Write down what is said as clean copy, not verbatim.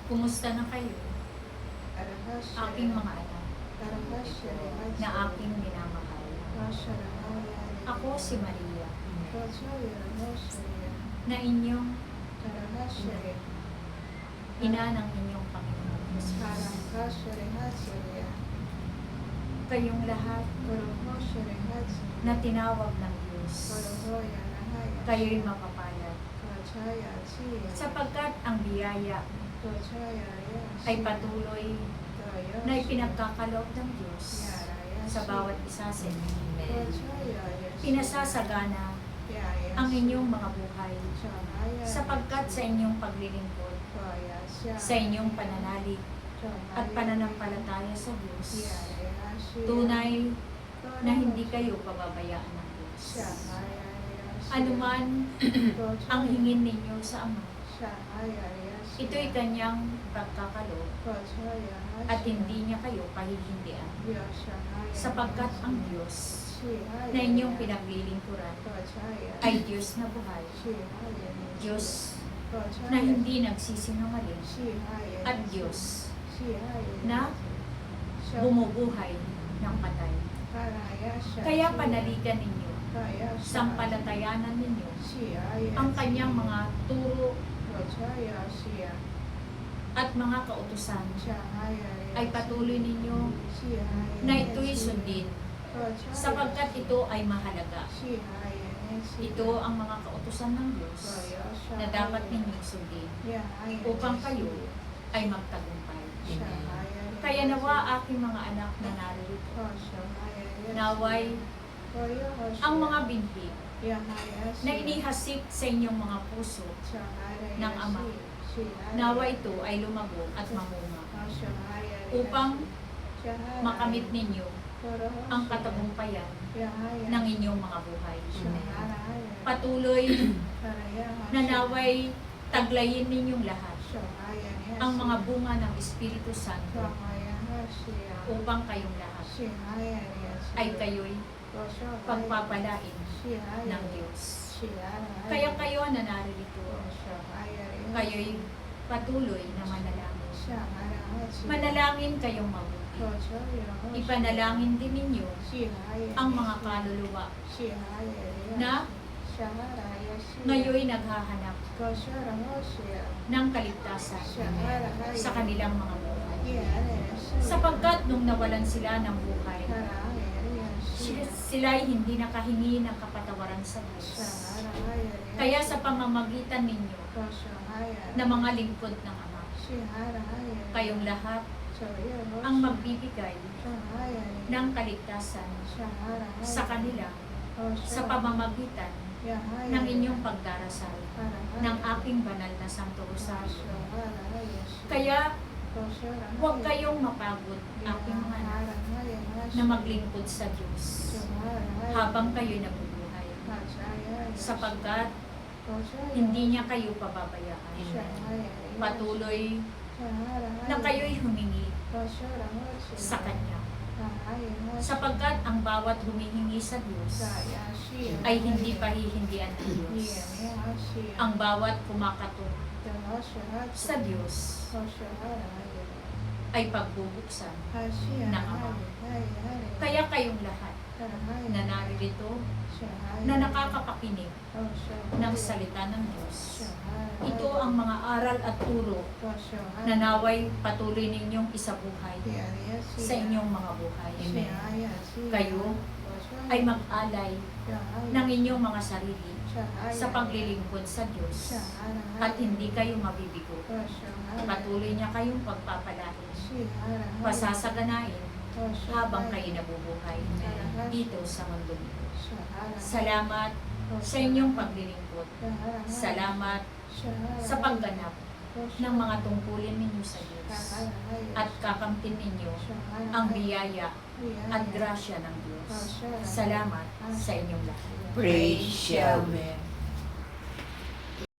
Kumusta na kayo? Aking mga anak na aking minamahal. Ako si Maria na inyong ina ng inyong Panginoon Jesus. Kayong lahat na tinawag ng Diyos, kayo'y mapapalad sapagkat ang biyaya ay patuloy na ipinagkakaloob ng Diyos sa bawat isa sa inyo. Pinasasagana ang inyong mga buhay sapagkat sa inyong paglilingkod, sa inyong pananalig at pananampalataya sa Diyos, tunay na hindi kayo pababayaan ng Diyos. Anuman ang hingin ninyo sa Ama, ito'y kanyang pagkakaloob at hindi niya kayo pahihindian, sapagkat ang Diyos na inyong pinaglilingkuran ay Diyos na buhay, Diyos na hindi nagsisinungaling, at Diyos na bumubuhay ng patay. Kaya panaligan ninyo, sampalatayanan ninyo ang kanyang mga turo at mga kautusan ay patuloy ninyo na ito'y sundin sapagkat ito ay mahalaga. Ito ang mga kautusan ng Diyos na dapat ninyong sundin upang kayo ay magtagumpay. Kaya nawa aking mga anak na narito, naway ang mga binhi na inihasik sa inyong mga puso ng Ama, nawa ito ay lumago at mamunga upang makamit ninyo ang katagumpayan ng inyong mga buhay. Patuloy na naway taglayin ninyong lahat ang mga bunga ng Espiritu Santo upang kayong lahat ay kayo'y pagpapalain ng Diyos. Kaya kayo na narito, kayo'y patuloy na manalangin. Manalangin kayong mabuti. Ipanalangin din ninyo ang mga kaluluwa na ngayo'y naghahanap ng kaligtasan sa kanilang mga buhay. Sapagkat nung nawalan sila ng buhay, sila'y hindi nakahingi ng kapatawaran sa Diyos. Kaya sa pamamagitan ninyo na mga lingkod ng Ama, kayong lahat ang magbibigay ng kaligtasan sa kanila sa pamamagitan ng inyong pagdarasal ng aking banal na Santo Rosario. Kaya huwag kayong mapagod, aking mga anak, na maglingkod sa Diyos habang kayo'y nabubuhay, sapagkat hindi niya kayo pababayaan. Patuloy na kayo'y humingi sa Kanya, sapagkat ang bawat humihingi sa Diyos ay hindi pahihindian ng Diyos. Ang bawat kumakatok sa Diyos ay pagbubuksan ng Ama. Kaya kayong lahat na narito na nakakapakinig ng salita ng Diyos, ito ang mga aral at turo na naway patuloy ninyong isabuhay sa inyong mga buhay. Kayo ay mag-alay ng inyong mga sarili sa paglilingkod sa Diyos at hindi kayo mabibigo. Patuloy niya kayong pagpapalain, pasasaganain habang kayo nabubuhay dito sa mundo nito. Salamat sa inyong paglilingkod. Salamat sa pagganap ng mga tungkulin ninyo sa Diyos at kakamtin ninyo ang biyaya at grasya ng Diyos. Salamat sa inyong lahat. Praise Yahweh.